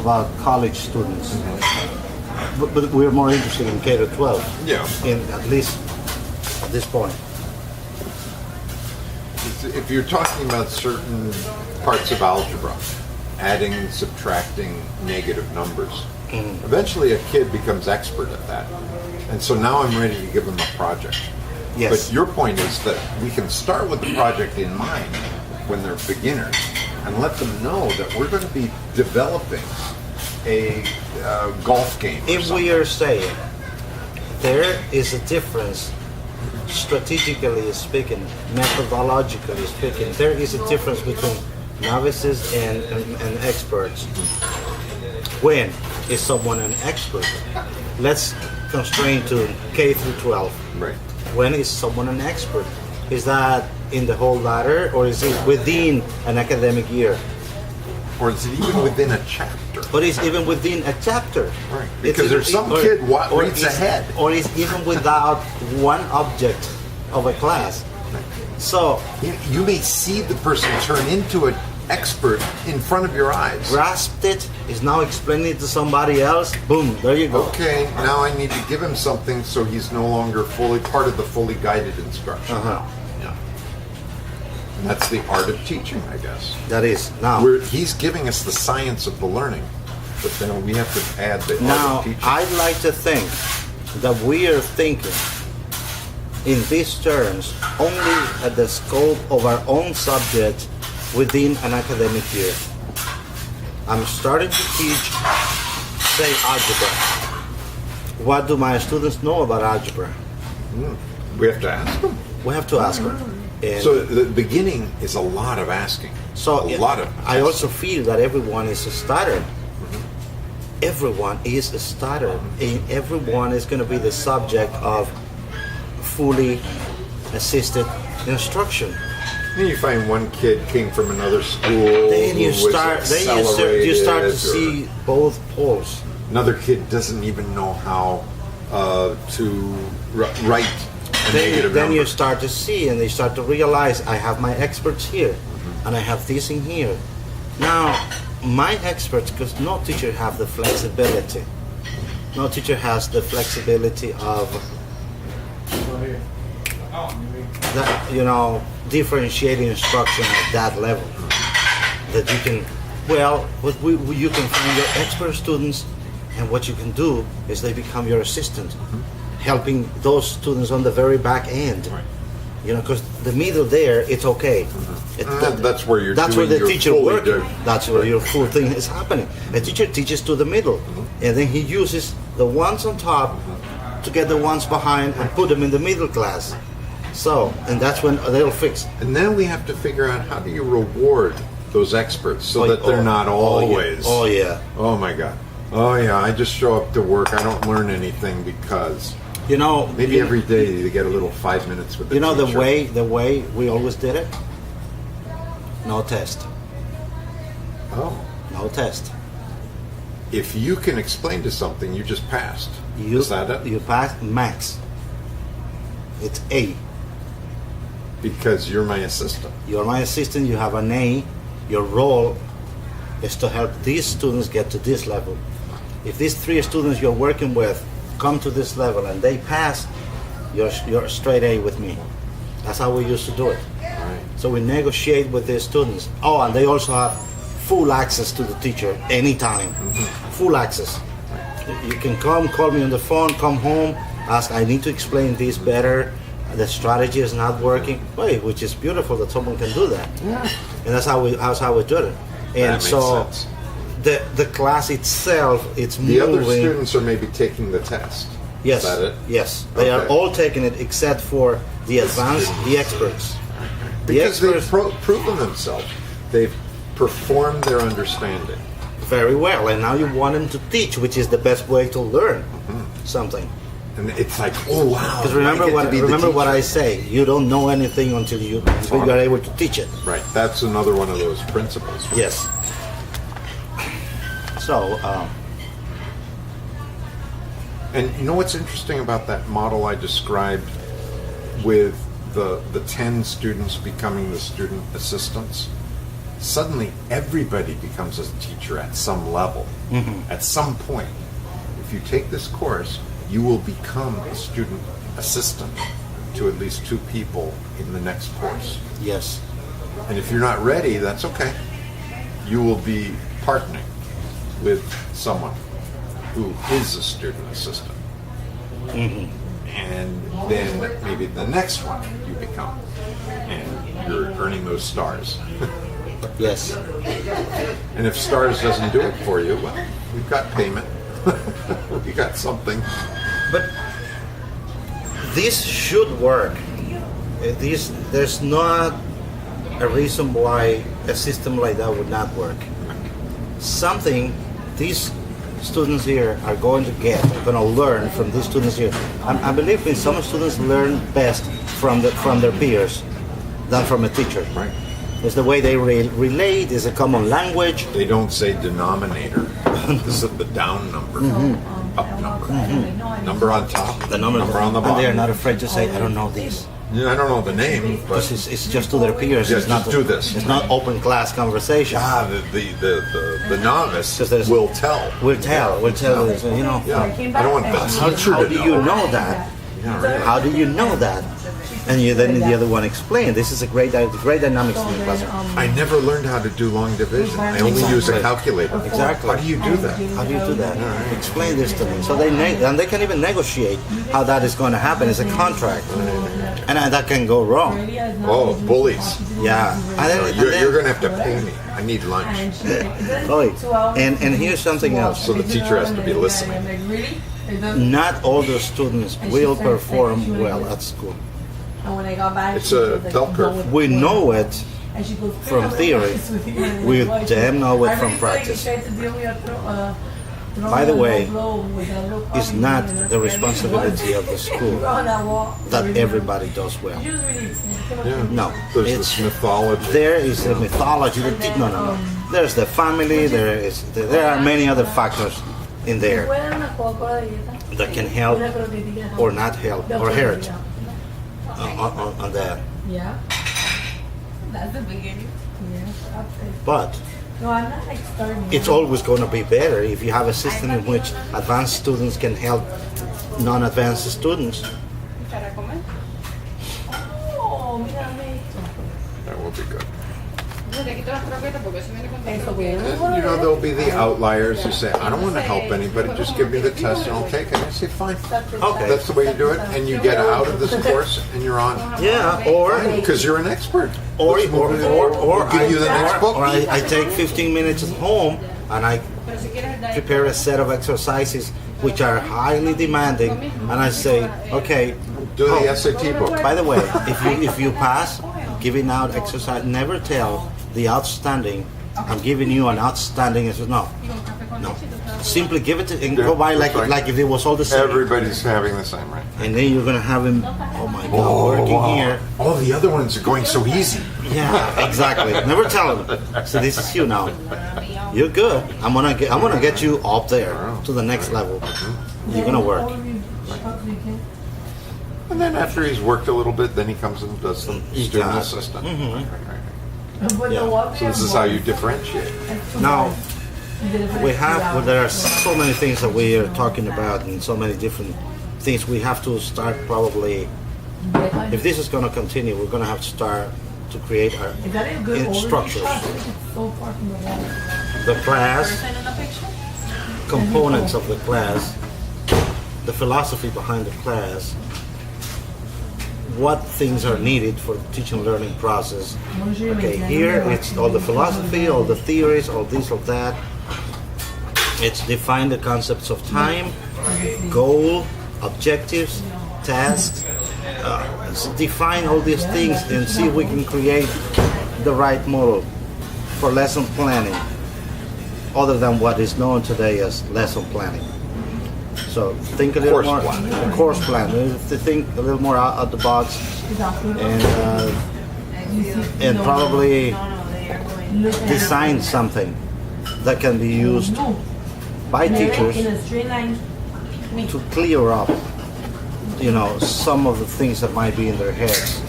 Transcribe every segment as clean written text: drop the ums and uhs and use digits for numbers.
about college students, but we're more interested in K to 12. Yeah. In at least at this point. If you're talking about certain parts of algebra, adding, subtracting negative numbers, eventually a kid becomes expert at that. And so now I'm ready to give them a project. Yes. But your point is that we can start with the project in mind when they're beginners and let them know that we're going to be developing a golf game. If we are saying there is a difference, strategically speaking, methodologically speaking, there is a difference between novices and experts. When is someone an expert? Let's constrain to K through 12. Right. When is someone an expert? Is that in the whole ladder, or is it within an academic year? Or is it even within a chapter? Or is even within a chapter? Right. Because there's some kid reads ahead. Or is even without one object of a class. So you may see the person turn into an expert in front of your eyes. Grasped it, is now explaining it to somebody else. Boom, there you go. Okay, now I need to give him something so he's no longer fully part of the fully guided instruction. Yeah. And that's the art of teaching, I guess. That is. Now he's giving us the science of the learning, but then we have to add the art now of teaching. I'd like to think that we are thinking in these terms only at the scope of our own subject within an academic year. I'm starting to teach, say, algebra. What do my students know about algebra? We have to ask them. We have to ask them. And So the beginning is a lot of asking. so a lot of I also feel that everyone is a starter. Everyone is a starter, and everyone is going to be the subject of fully assisted instruction. Then you find one kid came from another school. Then you who was start. Then you start to accelerated, or see both poles. another kid doesn't even know how to write a negative Then number. you start to see, and they start to realize, I have my experts here, and I have this in here. Now, my experts, because no teacher have the flexibility. No teacher has the flexibility of that, differentiating instruction at that level. That you can, you can find your expert students, and what you can do is they become your assistant, helping those students on the very back end. Right. Because the middle there, it's okay. That's where you're. That's where doing the your teacher fully working. good- That's where your full thing is happening. A teacher teaches to the middle, and then he uses the ones on top to get the ones behind and put them in the middle class. So, and that's when they'll fix. And then we have to figure out how do you reward those experts so that they're not always. Oh yeah. Oh my God. Oh yeah. I just show up to work. I don't learn anything because maybe every day they get a little 5 minutes with the teacher. the way we always did it. No test. Oh. No test. If you can explain to something, you just passed. Is that it? You pass max. It's A. Because you're my assistant. You're my assistant, you have an A. Your role is to help these students get to this level. If these 3 students you're working with come to this level and they pass, you're straight A with me. That's how we used to do it. Right. So we negotiate with these students. Oh, and they also have full access to the teacher anytime. Full access. You can come, call me on the phone, come home, ask, I need to explain this better. The strategy is not working. Which is beautiful that someone can do that. Yeah. And that's how we do it. And That makes so sense. the class itself, it's The moving. other students are maybe taking the test. Yes. Is that it? Yes. They are Okay. all taking it except for the advanced, the experts. Because the they've experts proven themselves. They've performed their understanding. very well, and now you want them to teach, which is the best way to learn something. And it's like, oh wow. Because remember I get to be the what I teacher. say. You don't know anything until you are able to teach it. Right. That's another one of those principles. Yes. So, And you know what's interesting about that model I described with the 10 students becoming the student assistants? suddenly everybody becomes a teacher at some level. At some point, if you take this course, you will become a student assistant to at least 2 people in the next course. Yes. And if you're not ready, that's okay. You will be partnering with someone who is a student assistant. And then maybe the next one you become. And you're earning those stars. Yes. And if stars doesn't do it for you, well, we've got payment. We got something. But this should work. There's not a reason why a system like that would not work. Something these students here are going to get, are going to learn from these students here. I believe that some students learn best from their peers than from a teacher. Right. It's the way they relate, is a common language. They don't say denominator. This is the down number, up number, number on top, The number on the and bottom. they are not afraid to say, I don't know this. Yeah, I don't know the name, but Because it's just to their peers. Yeah, It's not just do this. It's not open class conversation. the novice Because there's- will tell. We'll tell, you know. Yeah, I don't want the teacher How to do know. you know that? How do you know that? And then the other one explained. This is a great dynamics in the classroom. I never learned how to do long division. I only use a calculator. Exactly. How do you do that? How do you do that? Explain this to them. So and they can even negotiate how that is going to happen. It's a contract, and that can go wrong. Oh, bullies! Yeah. And then, You're going to have to pay me. I need lunch. and here's something else. So the teacher has to be listening. Not all the students will perform well at school. It's a bell curve. We know it from theory. We damn know it from practice. By the way, it's not the responsibility of the school that everybody does well. Yeah. No, There's it's this mythology. there is a mythology. No. There's the family. There are many other factors in there that can help or not help or hurt on that. Yeah. That's the beginning. Yeah. But No, I'm not like starting. it's always going to be better if you have a system in which advanced students can help non-advanced students. ¿Para comer? Oh, mírame esto. That will be good. No, te quito las croquetas porque eso viene con And, there'll be the outliers who say, I don't want to help anybody, just give me the test and I'll take it. I say, fine. Okay. That's the way you do it. And you get out of this course and you're on. Yeah, or Because you're an expert. or Let's move it forward. We'll give you the next book. or I take 15 minutes at home and I prepare a set of exercises which are highly demanding, and I say, okay, Do the SAT book. by the way, if you pass giving out exercise, never tell the outstanding, I'm giving you an outstanding. No. Simply give it to, and go by like if it was all the same. Everybody's having the same, right? And then you're gonna have him. Oh my God, working here. All the other ones are going so easy. Yeah, exactly. Never tell him. So this is you now. You're good. I'm gonna get you up there to the next level. You're gonna work. And then after he's worked a little bit, then he comes and does some student assistant. Right. Yeah. So this is how you differentiate. Now there are so many things that we are talking about, and so many different things. We have to start probably. If this is going to continue, we're going to have to start to create our structures. The class, components of the class, the philosophy behind the class, what things are needed for the teaching learning process. Okay, here it's all the philosophy, all the theories, all this, all that. It's define the concepts of time, goal, objectives, tasks. Define all these things and see if we can create the right model for lesson planning, other than what is known today as lesson planning. So think a little Course more. plan. Course plan. To think a little more out of the box, and probably design something that can be used by teachers to clear up, some of the things that might be in their heads.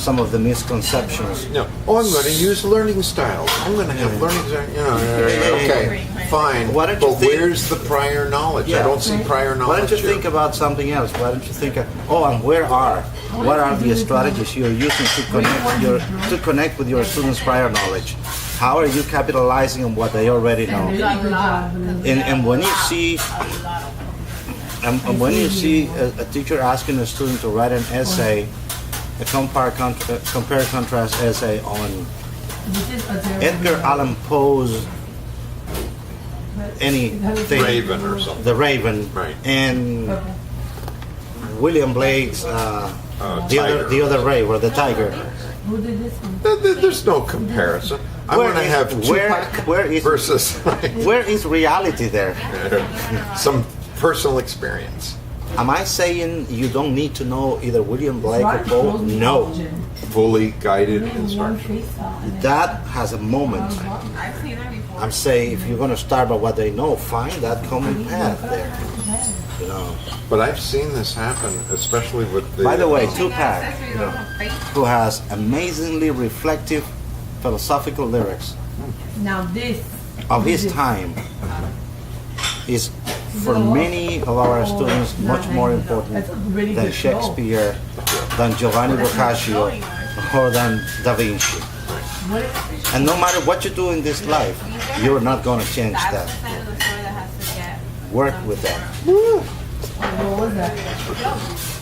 some of the misconceptions. No. Oh, I'm going to use learning styles. I'm going to have learning styles. You know, okay, fine. Why don't you but think- where's the prior knowledge? I don't see prior knowledge. Why don't you here. think about something else? Why don't you think, and what are the strategies you're using to connect with your students' prior knowledge? How are you capitalizing on what they already know? And when you see, a teacher asking a student to write an essay, a compare contrast essay on Edgar Allan Poe's anything, Raven or something. The Raven, Right. and William Blake's the other Ray, or the Tiger. There's no comparison. I want to have Tupac versus where is reality there? some personal experience. Am I saying you don't need to know either William Blake or Poe? No. Fully guided instruction. That has a moment. I've seen that before. I'm saying if you're going to start by what they know, find that common path there. You know. But I've seen this happen, especially with the. By the way, Tupac, who has amazingly reflective philosophical lyrics Now this of his time, is for many of our students much more important than Shakespeare, than Giovanni Boccaccio, or than Da Vinci. And no matter what you do in this life, you're not going to change That's that. the side of the story that has to get Work with that. What was that?